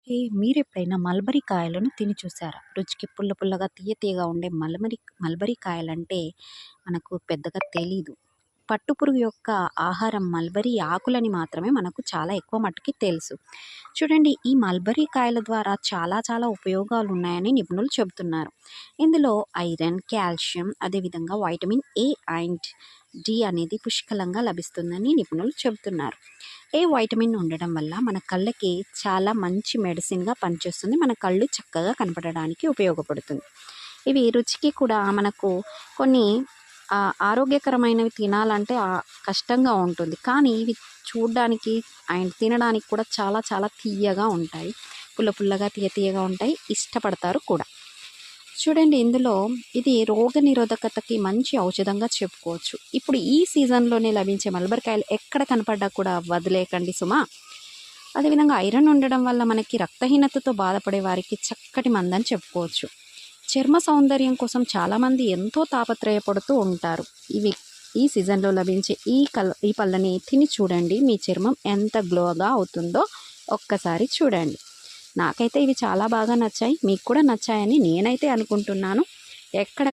మీరెప్పుడైనా మల్బరీ కాయలను తిని చూసారా? రుచికి పుల్ల పుల్లగా, తీయ తీయగా ఉండే మల్బరీ కాయలంటే మనకు పెద్దగా తెలీదు. పట్టుపురుగు యొక్క ఆహారం మల్బరీ ఆకులని మాత్రమే మనకు చాలా ఎక్కువ మట్టుకి తెలుసు. చూడండి, ఈ మల్బరీ కాయల ద్వారా చాలా చాలా ఉపయోగాలు ఉన్నాయని నిపుణులు చెబుతున్నారు. ఇందులో ఐరన్, కాల్షియం, అదేవిధంగా వైటమిన్ ఏ అండ్ డి అనేది పుష్కలంగా లభిస్తుందని నిపుణులు చెబుతున్నారు. ఏ వైటమిన్ ఉండడం వల్ల మన కళ్ళకి చాలా మంచి మెడిసిన్‌గా పనిచేస్తుంది. మన కళ్ళు చక్కగా కనపడడానికి ఉపయోగపడుతుంది. ఇవి రుచికి కూడా మనకు కొన్ని ఆరోగ్యకరమైనవి తినాలంటే కష్టంగా ఉంటుంది. కానీ ఇవి చూడ్డానికి అండ్ తినడానికి కూడా చాలా చాలా తియ్యగా ఉంటాయి. పుల్ల పుల్లగా, తీయ తీయగా ఉంటాయి. ఇష్టపడతారు కూడా. చూడండి, ఇందులో ఇది రోగనిరోధకతకి మంచి ఔషధంగా చెప్పుకోవచ్చు. ఇప్పుడు ఈ సీజన్‌లోనే లభించే మల్బరికాయలు ఎక్కడ కనపడ్డా కూడా వదిలేయకండి సుమా! అదేవిధంగా ఐరన్ ఉండడం వల్ల మనకి రక్తహీనతతో బాధపడే వారికి చక్కటి మందని చెప్పుకోవచ్చు. చర్మ సౌందర్యం కోసం చాలామంది ఎంతో తాపత్రయపడుతూ ఉంటారు. ఈ సీజన్‌లో లభించే ఈ పళ్ళని తిని చూడండి. మీ చర్మం ఎంత గ్లోగా అవుతుందో ఒక్కసారి చూడండి. నాకైతే ఇవి చాలా బాగా నచ్చాయి. మీకు కూడా నచ్చాయని నేనైతే అనుకుంటున్నాను. ఎక్కడ